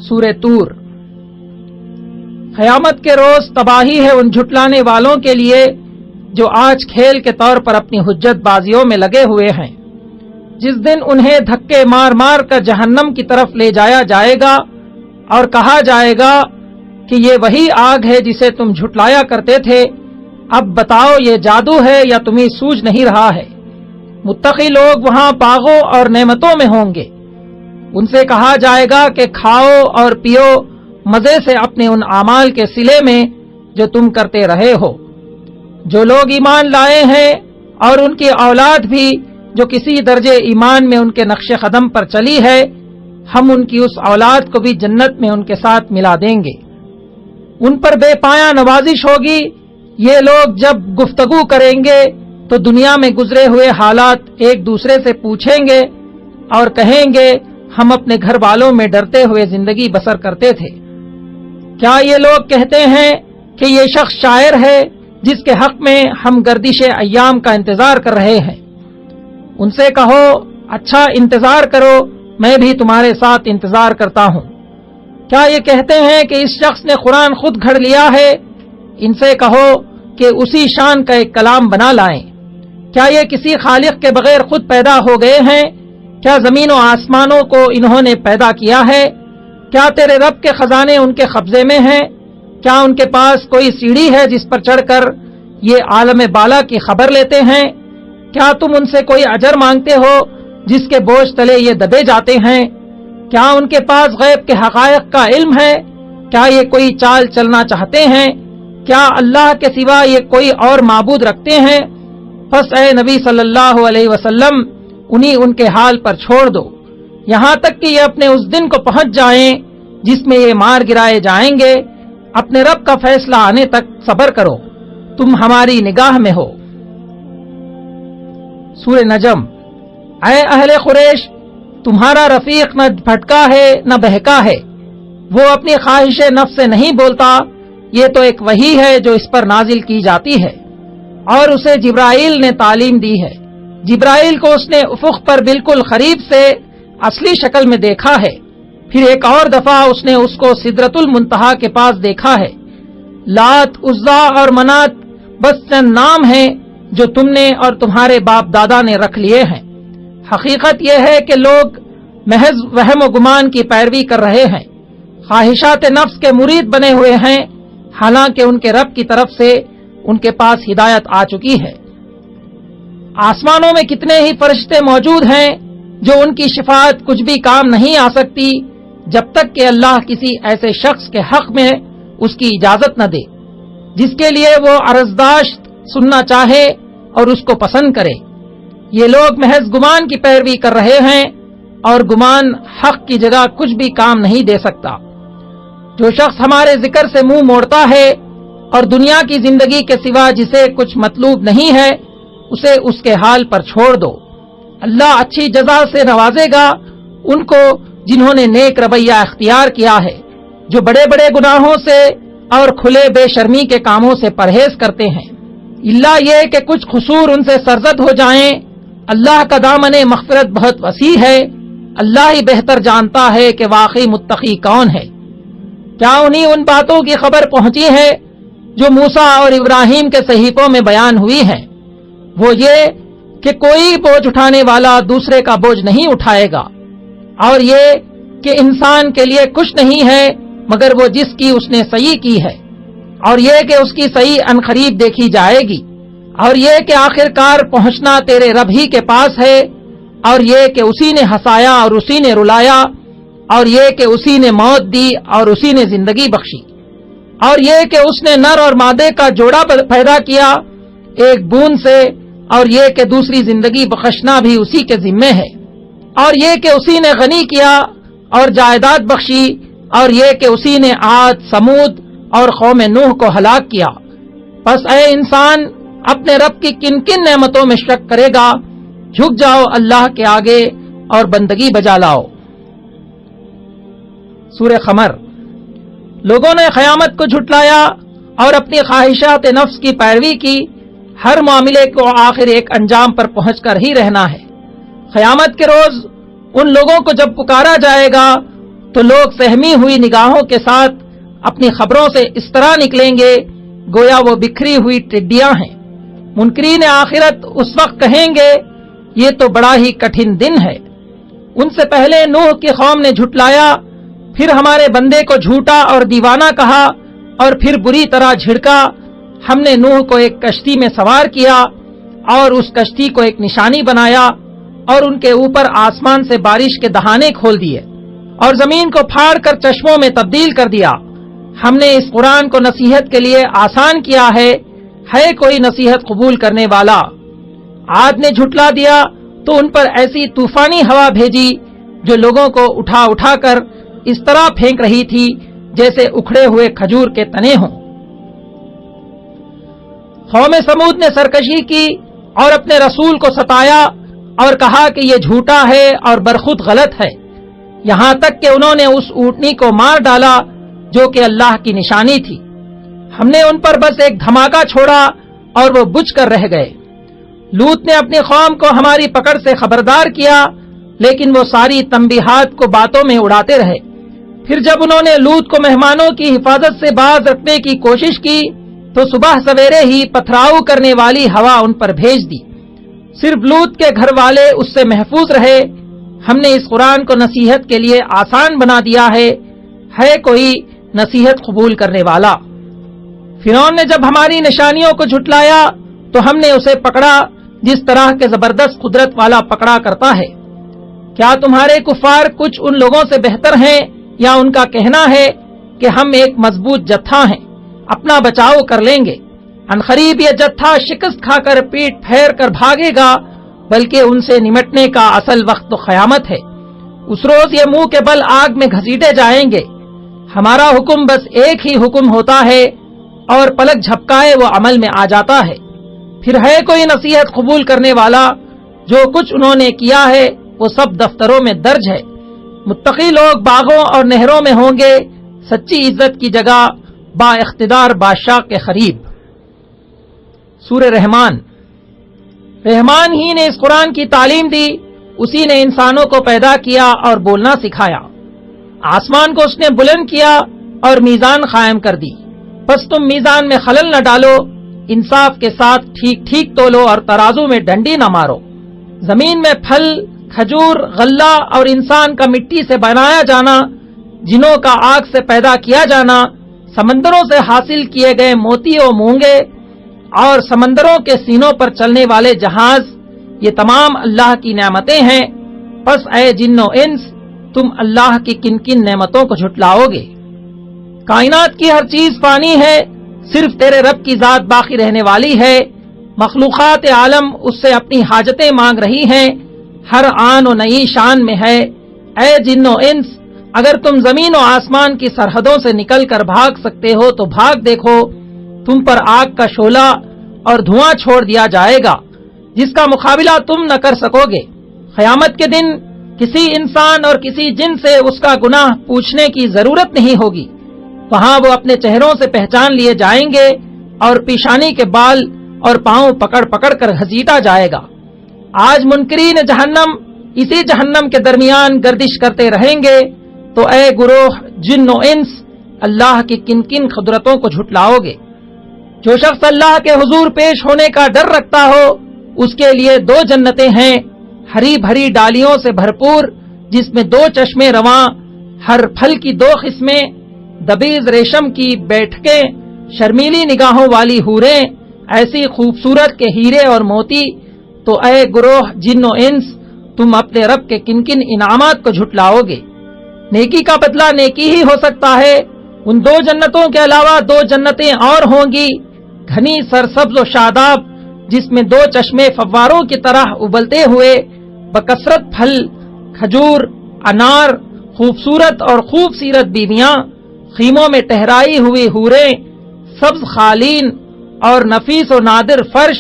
سورہ طور۔ قیامت کے روز تباہی ہے ان جھٹلانے والوں کے لیے جو آج کھیل کے طور پر اپنی حجت بازیوں میں لگے ہوئے ہیں، جس دن انہیں دھکے مار مار کر جہنم کی طرف لے جایا جائے گا اور کہا جائے گا کہ یہ وہی آگ ہے جسے تم جھٹلایا کرتے تھے، اب بتاؤ یہ جادو ہے یا تمہیں سوجھ نہیں رہا ہے۔ متقی لوگ وہاں باغوں اور نعمتوں میں ہوں گے، ان سے کہا جائے گا کہ کھاؤ اور پیو مزے سے اپنے ان اعمال کے صلے میں جو تم کرتے رہے ہو۔ جو لوگ ایمان لائے ہیں اور ان کی اولاد بھی جو کسی درجے ایمان میں ان کے نقش قدم پر چلی ہے، ہم ان کی اس اولاد کو بھی جنت میں ان کے ساتھ ملا دیں گے۔ ان پر بے پایہ نوازش ہوگی۔ یہ لوگ جب گفتگو کریں گے تو دنیا میں گزرے ہوئے حالات ایک دوسرے سے پوچھیں گے اور کہیں گے ہم اپنے گھر والوں میں ڈرتے ہوئے زندگی بسر کرتے تھے۔ کیا یہ لوگ کہتے ہیں کہ یہ شخص شاعر ہے جس کے حق میں ہم گردش ایام کا انتظار کر رہے ہیں؟ ان سے کہو اچھا انتظار کرو، میں بھی تمہارے ساتھ انتظار کرتا ہوں۔ کیا یہ کہتے ہیں کہ اس شخص نے قرآن خود گھڑ لیا ہے؟ ان سے کہو کہ اسی شان کا ایک کلام بنا لائیں۔ کیا یہ کسی خالق کے بغیر خود پیدا ہو گئے ہیں؟ کیا زمین و آسمانوں کو انہوں نے پیدا کیا ہے؟ کیا تیرے رب کے خزانے ان کے قبضے میں ہیں؟ کیا ان کے پاس کوئی سیڑھی ہے جس پر چڑھ کر یہ عالم بالا کی خبر لیتے ہیں؟ کیا تم ان سے کوئی اجر مانگتے ہو جس کے بوجھ تلے یہ دبے جاتے ہیں؟ کیا ان کے پاس غیب کے حقائق کا علم ہے؟ کیا یہ کوئی چال چلنا چاہتے ہیں؟ کیا اللہ کے سوا یہ کوئی اور معبود رکھتے ہیں؟ پس اے نبی صلی اللہ علیہ وسلم انہیں ان کے حال پر چھوڑ دو، یہاں تک کہ یہ اپنے اس دن کو پہنچ جائیں جس میں یہ مار گرائے جائیں گے۔ اپنے رب کا فیصلہ آنے تک صبر کرو، تم ہماری نگاہ میں ہو۔ سورہ نجم۔ اے اہل قریش، تمہارا رفیق نہ بھٹکا ہے نہ بہکا ہے، وہ اپنی خواہش نفس سے نہیں بولتا، یہ تو ایک وحی ہے جو اس پر نازل کی جاتی ہے، اور اسے جبرائیل نے تعلیم دی ہے۔ جبرائیل کو اس نے افق پر بالکل قریب سے اصلی شکل میں دیکھا ہے، پھر ایک اور دفعہ اس نے اس کو سدرۃ المنتہا کے پاس دیکھا ہے۔ لات، عزا اور منات بس چند نام ہیں جو تم نے اور تمہارے باپ دادا نے رکھ لیے ہیں۔ حقیقت یہ ہے کہ لوگ محض وہم و گمان کی پیروی کر رہے ہیں، خواہشات نفس کے مرید بنے ہوئے ہیں، حالانکہ ان کے رب کی طرف سے ان کے پاس ہدایت آ چکی ہے۔ آسمانوں میں کتنے ہی فرشتے موجود ہیں جو ان کی شفاعت کچھ بھی کام نہیں آ سکتی جب تک کہ اللہ کسی ایسے شخص کے حق میں اس کی اجازت نہ دے جس کے لیے وہ عرضداشت سننا چاہے اور اس کو پسند کرے۔ یہ لوگ محض گمان کی پیروی کر رہے ہیں، اور گمان حق کی جگہ کچھ بھی کام نہیں دے سکتا۔ جو شخص ہمارے ذکر سے منہ موڑتا ہے اور دنیا کی زندگی کے سوا جسے کچھ مطلوب نہیں ہے، اسے اس کے حال پر چھوڑ دو۔ اللہ اچھی جزا سے نوازے گا ان کو جنہوں نے نیک رویہ اختیار کیا ہے، جو بڑے بڑے گناہوں سے اور کھلے بے شرمی کے کاموں سے پرہیز کرتے ہیں، اللہ یہ کہ کچھ قصور ان سے سرزد ہو جائیں۔ اللہ کا دامن مغفرت بہت وسیع ہے، اللہ ہی بہتر جانتا ہے کہ واقعی متقی کون ہے۔ کیا انہیں ان باتوں کی خبر پہنچی ہے جو موسیٰ اور ابراہیم کے صحیفوں میں بیان ہوئی ہیں؟ وہ یہ کہ کوئی بوجھ اٹھانے والا دوسرے کا بوجھ نہیں اٹھائے گا، اور یہ کہ انسان کے لیے کچھ نہیں ہے مگر وہ جس کی اس نے صحیح کی ہے، اور یہ کہ اس کی صحیح عنقریب دیکھی جائے گی، اور یہ کہ آخر کار پہنچنا تیرے رب ہی کے پاس ہے، اور یہ کہ اسی نے ہنسایا اور اسی نے رلایا، اور یہ کہ اسی نے موت دی اور اسی نے زندگی بخشی، اور یہ کہ اس نے نر اور مادے کا جوڑا پیدا کیا ایک بوند سے، اور یہ کہ دوسری زندگی بخشنا بھی اسی کے ذمے ہے، اور یہ کہ اسی نے غنی کیا اور جائیداد بخشی، اور یہ کہ اسی نے عاد، سمود اور قوم نوح کو ہلاک کیا۔ پس اے انسان اپنے رب کی کن کن نعمتوں میں شک کرے گا؟ جھک جاؤ اللہ کے آگے اور بندگی بجا لاؤ۔ سورہ قمر۔ لوگوں نے قیامت کو جھٹلایا اور اپنی خواہشات نفس کی پیروی کی، ہر معاملے کو آخر ایک انجام پر پہنچ کر ہی رہنا ہے۔ قیامت کے روز ان لوگوں کو جب پکارا جائے گا تو لوگ سہمی ہوئی نگاہوں کے ساتھ اپنی خبروں سے اس طرح نکلیں گے گویا وہ بکھری ہوئی ٹڈیاں ہیں۔ منکرین آخرت اس وقت کہیں گے یہ تو بڑا ہی کٹھن دن ہے۔ ان سے پہلے نوح کی قوم نے جھٹلایا، پھر ہمارے بندے کو جھوٹا اور دیوانہ کہا، اور پھر بری طرح جھڑکا۔ ہم نے نوح کو ایک کشتی میں سوار کیا اور اس کشتی کو ایک نشانی بنایا، اور ان کے اوپر آسمان سے بارش کے دہانے کھول دیے اور زمین کو پھاڑ کر چشموں میں تبدیل کر دیا۔ ہم نے اس قرآن کو نصیحت کے لیے آسان کیا ہے کوئی نصیحت قبول کرنے والا؟ عاد نے جھٹلا دیا تو ان پر ایسی طوفانی ہوا بھیجی جو لوگوں کو اٹھا اٹھا کر اس طرح پھینک رہی تھی جیسے اکھڑے ہوئے کھجور کے تنے ہوں۔ قوم سمود نے سرکشی کی اور اپنے رسول کو ستایا اور کہا کہ یہ جھوٹا ہے اور برخود غلط ہے، یہاں تک کہ انہوں نے اس اونٹنی کو مار ڈالا جو کہ اللہ کی نشانی تھی۔ ہم نے ان پر بس ایک دھماکہ چھوڑا اور وہ بجھ کر رہ گئے۔ لوط نے اپنی قوم کو ہماری پکڑ سے خبردار کیا، لیکن وہ ساری تنبیہات کو باتوں میں اڑاتے رہے۔ پھر جب انہوں نے لوط کو مہمانوں کی حفاظت سے باز رکھنے کی کوشش کی تو صبح سویرے ہی پتھراؤ کرنے والی ہوا ان پر بھیج دی۔ صرف لوط کے گھر والے اس سے محفوظ رہے۔ ہم نے اس قرآن کو نصیحت کے لیے آسان بنا دیا ہے کوئی نصیحت قبول کرنے والا؟ فرعون نے جب ہماری نشانیوں کو جھٹلایا تو ہم نے اسے پکڑا جس طرح کے زبردست قدرت والا پکڑا کرتا ہے۔ کیا تمہارے کفار کچھ ان لوگوں سے بہتر ہیں یا ان کا کہنا ہے کہ ہم ایک مضبوط جتھا ہیں، اپنا بچاؤ کر لیں گے؟ عنقریب یہ جتھا شکست کھا کر پیٹ پھیر کر بھاگے گا، بلکہ ان سے نمٹنے کا اصل وقت تو قیامت ہے۔ اس روز یہ منہ کے بل آگ میں گھسیٹے جائیں گے۔ ہمارا حکم بس ایک ہی حکم ہوتا ہے اور پلک جھپکائے وہ عمل میں آ جاتا ہے۔ پھر ہے کوئی نصیحت قبول کرنے والا؟ جو کچھ انہوں نے کیا ہے وہ سب دفتروں میں درج ہے۔ متقی لوگ باغوں اور نہروں میں ہوں گے، سچی عزت کی جگہ با اقتدار بادشاہ کے قریب۔ سورہ رحمان۔ رحمان ہی نے اس قرآن کی تعلیم دی، اسی نے انسانوں کو پیدا کیا اور بولنا سکھایا۔ آسمان کو اس نے بلند کیا اور میزان قائم کر دی، پس تم میزان میں خلل نہ ڈالو، انصاف کے ساتھ ٹھیک ٹھیک تولو اور ترازو میں ڈنڈی نہ مارو۔ زمین میں پھل، کھجور، غلہ اور انسان کا مٹی سے بنایا جانا، جنوں کا آگ سے پیدا کیا جانا، سمندروں سے حاصل کیے گئے موتی و مونگے اور سمندروں کے سینوں پر چلنے والے جہاز، یہ تمام اللہ کی نعمتیں ہیں۔ پس اے جن و انس، تم اللہ کی کن کن نعمتوں کو جھٹلاؤ گے؟ کائنات کی ہر چیز فانی ہے، صرف تیرے رب کی ذات باقی رہنے والی ہے۔ مخلوقات عالم اس سے اپنی حاجتیں مانگ رہی ہیں، ہر آن و نئی شان میں ہے۔ اے جن و انس، اگر تم زمین و آسمان کی سرحدوں سے نکل کر بھاگ سکتے ہو تو بھاگ دیکھو، تم پر آگ کا شعلہ اور دھواں چھوڑ دیا جائے گا جس کا مقابلہ تم نہ کر سکو گے۔ قیامت کے دن کسی انسان اور کسی جن سے اس کا گناہ پوچھنے کی ضرورت نہیں ہوگی، وہاں وہ اپنے چہروں سے پہچان لیے جائیں گے اور پیشانی کے بال اور پاؤں پکڑ پکڑ کر گھسیٹا جائے گا۔ آج منکرین جہنم اسی جہنم کے درمیان گردش کرتے رہیں گے، تو اے گروہ جن و انس، اللہ کی کن کن قدرتوں کو جھٹلاؤ گے؟ جو شخص اللہ کے حضور پیش ہونے کا ڈر رکھتا ہو اس کے لیے 2 جنتیں ہیں، ہری بھری ڈالیوں سے بھرپور، جس میں 2 چشمے رواں، ہر پھل کی 2 قسمیں، دبیز ریشم کی بیٹھکیں، شرمیلی نگاہوں والی حوریں، ایسی خوبصورت کے ہیرے اور موتی۔ تو اے گروہ جن و انس، تم اپنے رب کے کن کن انعامات کو جھٹلاؤ گے؟ نیکی کا بدلہ نیکی ہی ہو سکتا ہے۔ ان 2 جنتوں کے علاوہ 2 جنتیں اور ہوں گی، گھنی سرسبز و شاداب، جس میں 2 چشمے فواروں کی طرح ابلتے ہوئے، بکثرت پھل، کھجور، انار، خوبصورت اور خوب سیرت بیویاں، خیموں میں ٹہرائی ہوئی حوریں، سبز قالین اور نفیس و نادر فرش۔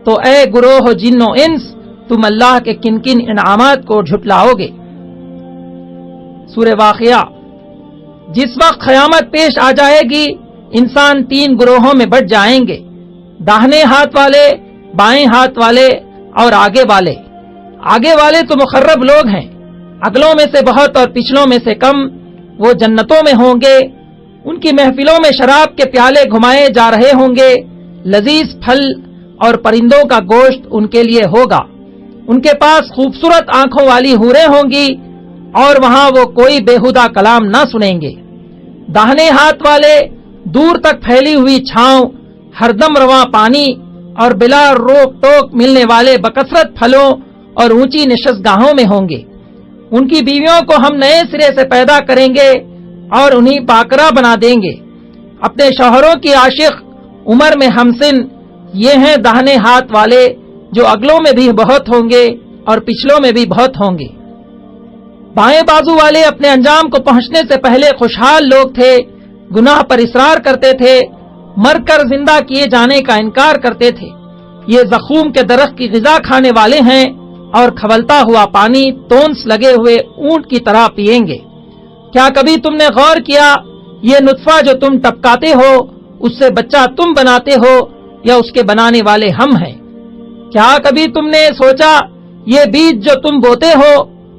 تو اے گروہ جن و انس، تم اللہ کے کن کن انعامات کو جھٹلاؤ گے؟ سورہ واقعہ۔ جس وقت قیامت پیش آ جائے گی، انسان 3 گروہوں میں بٹ جائیں گے، داہنے ہاتھ والے، بائیں ہاتھ والے اور آگے والے۔ آگے والے تو مقرب لوگ ہیں، اگلوں میں سے بہت اور پچھلوں میں سے کم، وہ جنتوں میں ہوں گے، ان کی محفلوں میں شراب کے پیالے گھمائے جا رہے ہوں گے، لذیذ پھل اور پرندوں کا گوشت ان کے لیے ہوگا، ان کے پاس خوبصورت آنکھوں والی حوریں ہوں گی اور وہاں وہ کوئی بےہودہ کلام نہ سنیں گے۔ داہنے ہاتھ والے دور تک پھیلی ہوئی چھاؤں، ہردم رواں پانی اور بلا روک ٹوک ملنے والے بکثرت پھلوں اور اونچی نشست گاہوں میں ہوں گے۔ ان کی بیویوں کو ہم نئے سرے سے پیدا کریں گے اور انہیں باکرا بنا دیں گے۔ اپنے شوہروں کی عاشق، عمر میں ہمسن، یہ ہیں داہنے ہاتھ والے جو اگلوں میں بھی بہت ہوں گے اور پچھلوں میں بھی بہت ہوں گے۔ بائیں بازو والے اپنے انجام کو پہنچنے سے پہلے خوشحال لوگ تھے، گناہ پر اصرار کرتے تھے، مر کر زندہ کیے جانے کا انکار کرتے تھے۔ یہ زقوم کے درخت کی غذا کھانے والے ہیں اور کھولتا ہوا پانی تونس لگے ہوئے اونٹ کی طرح پئیں گے۔ کیا کبھی تم نے غور کیا یہ نطفہ جو تم ٹپکاتے ہو اس سے بچہ تم بناتے ہو یا اس کے بنانے والے ہم ہیں؟ کیا کبھی تم نے سوچا یہ بیج جو تم بوتے ہو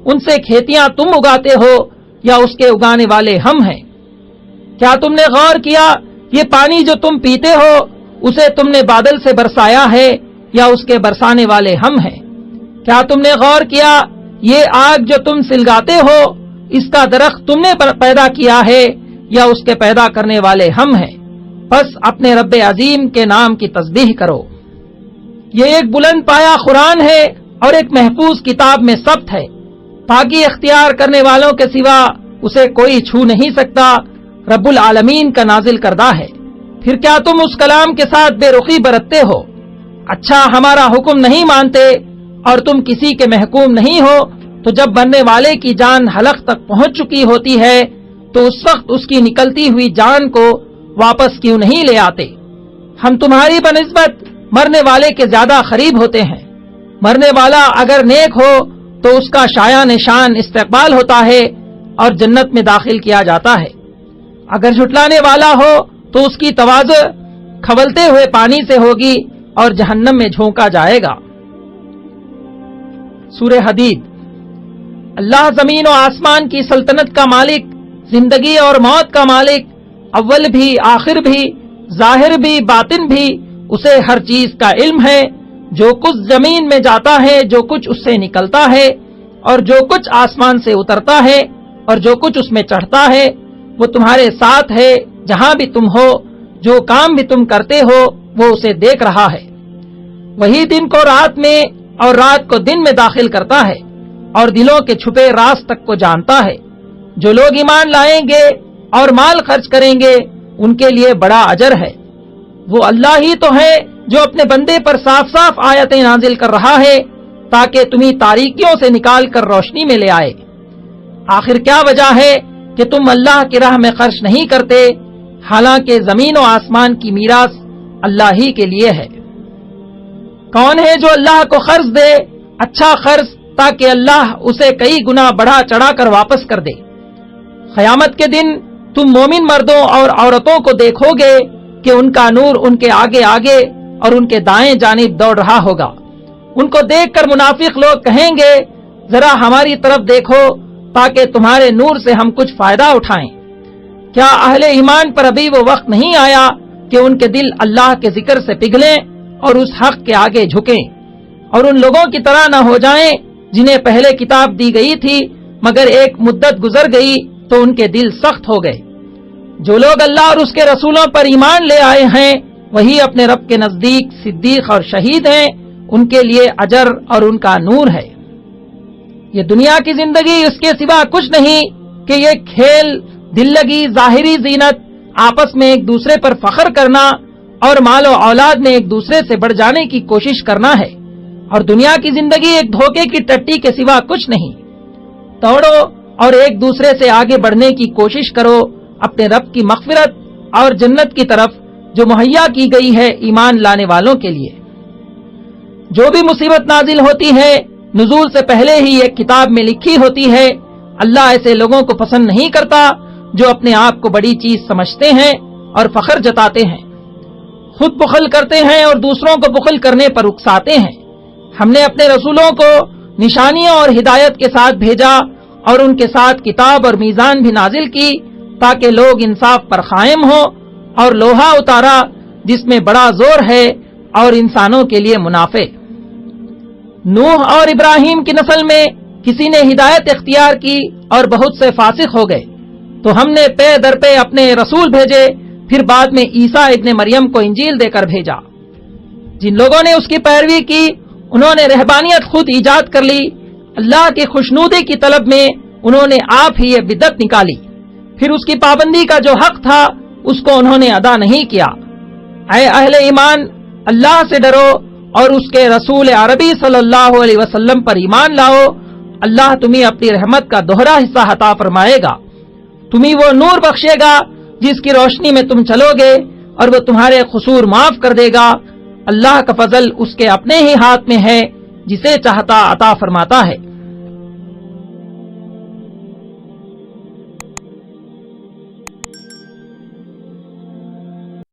ان سے کھیتیاں تم اگاتے ہو یا اس کے اگانے والے ہم ہیں؟ کیا تم نے غور کیا یہ پانی جو تم پیتے ہو اسے تم نے بادل سے برسایا ہے یا اس کے برسانے والے ہم ہیں؟ کیا تم نے غور کیا یہ آگ جو تم سلگاتے ہو اس کا درخت تم نے پیدا کیا ہے یا اس کے پیدا کرنے والے ہم ہیں؟ بس اپنے رب عظیم کے نام کی تسبیح کرو۔ یہ ایک بلند پایا قرآن ہے اور ایک محفوظ کتاب میں ثبت ہے، پاکی اختیار کرنے والوں کے سوا اسے کوئی چھو نہیں سکتا، رب العالمین کا نازل کردہ ہے۔ پھر کیا تم اس کلام کے ساتھ بے رخی برتتے ہو؟ اچھا ہمارا حکم نہیں مانتے اور تم کسی کے محکوم نہیں ہو تو جب مرنے والے کی جان حلق تک پہنچ چکی ہوتی ہے تو اس وقت اس کی نکلتی ہوئی جان کو واپس کیوں نہیں لے آتے؟ ہم تمہاری بنسبت مرنے والے کے زیادہ قریب ہوتے ہیں۔ مرنے والا اگر نیک ہو تو اس کا شایع نشان استقبال ہوتا ہے اور جنت میں داخل کیا جاتا ہے، اگر جھٹلانے والا ہو تو اس کی تواضع کھولتے ہوئے پانی سے ہوگی اور جہنم میں جھونکا جائے گا۔ سورہ حدید۔ اللہ زمین و آسمان کی سلطنت کا مالک، زندگی اور موت کا مالک، اول بھی آخر بھی، ظاہر بھی باطن بھی، اسے ہر چیز کا علم ہے۔ جو کچھ زمین میں جاتا ہے، جو کچھ اس سے نکلتا ہے، اور جو کچھ آسمان سے اترتا ہے اور جو کچھ اس میں چڑھتا ہے، وہ تمہارے ساتھ ہے جہاں بھی تم ہو، جو کام بھی تم کرتے ہو وہ اسے دیکھ رہا ہے۔ وہی دن کو رات میں اور رات کو دن میں داخل کرتا ہے اور دلوں کے چھپے راز تک کو جانتا ہے۔ جو لوگ ایمان لائیں گے اور مال خرچ کریں گے ان کے لیے بڑا اجر ہے۔ وہ اللہ ہی تو ہے جو اپنے بندے پر صاف صاف آیتیں نازل کر رہا ہے تاکہ تمہیں تاریکیوں سے نکال کر روشنی میں لے آئے۔ آخر کیا وجہ ہے کہ تم اللہ کی راہ میں خرچ نہیں کرتے حالانکہ زمین و آسمان کی میراث اللہ ہی کے لیے ہے؟ کون ہے جو اللہ کو قرض دے اچھا قرض تاکہ اللہ اسے کئی گنا بڑھا چڑھا کر واپس کر دے؟ قیامت کے دن تم مومن مردوں اور عورتوں کو دیکھو گے کہ ان کا نور ان کے آگے آگے اور ان کے دائیں جانب دوڑ رہا ہوگا۔ ان کو دیکھ کر منافق لوگ کہیں گے ذرا ہماری طرف دیکھو تاکہ تمہارے نور سے ہم کچھ فائدہ اٹھائیں۔ کیا اہل ایمان پر ابھی وہ وقت نہیں آیا کہ ان کے دل اللہ کے ذکر سے پگھلیں اور اس حق کے آگے جھکیں اور ان لوگوں کی طرح نہ ہو جائیں جنہیں پہلے کتاب دی گئی تھی مگر ایک مدت گزر گئی تو ان کے دل سخت ہو گئے۔ جو لوگ اللہ اور اس کے رسولوں پر ایمان لے آئے ہیں وہی اپنے رب کے نزدیک صدیق اور شہید ہیں، ان کے لیے اجر اور ان کا نور ہے۔ یہ دنیا کی زندگی اس کے سوا کچھ نہیں کہ یہ کھیل، دل لگی، ظاہری زینت، آپس میں ایک دوسرے پر فخر کرنا اور مال و اولاد میں ایک دوسرے سے بڑھ جانے کی کوشش کرنا ہے، اور دنیا کی زندگی ایک دھوکے کی ٹٹی کے سوا کچھ نہیں۔ دوڑو اور ایک دوسرے سے آگے بڑھنے کی کوشش کرو اپنے رب کی مغفرت اور جنت کی طرف جو مہیا کی گئی ہے ایمان لانے والوں کے لیے۔ جو بھی مصیبت نازل ہوتی ہے نزول سے پہلے ہی ایک کتاب میں لکھی ہوتی ہے۔ اللہ ایسے لوگوں کو پسند نہیں کرتا جو اپنے آپ کو بڑی چیز سمجھتے ہیں اور فخر جتاتے ہیں، خود بخل کرتے ہیں اور دوسروں کو بخل کرنے پر اکساتے ہیں۔ ہم نے اپنے رسولوں کو نشانیوں اور ہدایت کے ساتھ بھیجا اور ان کے ساتھ کتاب اور میزان بھی نازل کی تاکہ لوگ انصاف پر قائم ہوں، اور لوہا اتارا جس میں بڑا زور ہے اور انسانوں کے لیے منافع۔ نوح اور ابراہیم کی نسل میں کسی نے ہدایت اختیار کی اور بہت سے فاسق ہو گئے، تو ہم نے پے در پے اپنے رسول بھیجے، پھر بعد میں عیسیٰ ابن مریم کو انجیل دے کر بھیجا۔ جن لوگوں نے اس کی پیروی کی انہوں نے رہبانیت خود ایجاد کر لی، اللہ کی خوشنودی کی طلب میں انہوں نے آپ ہی یہ بدعت نکالی، پھر اس کی پابندی کا جو حق تھا اس کو انہوں نے ادا نہیں کیا۔ اے اہل ایمان، اللہ سے ڈرو اور اس کے رسول عربی صلی اللہ علیہ وسلم پر ایمان لاؤ، اللہ تمہیں اپنی رحمت کا دوہرا حصہ عطا فرمائے گا، تمہیں وہ نور بخشے گا جس کی روشنی میں تم چلو گے، اور وہ تمہارے قصور معاف کر دے گا۔ اللہ کا فضل اس کے اپنے ہی ہاتھ میں ہے، جسے چاہتا عطا فرماتا ہے۔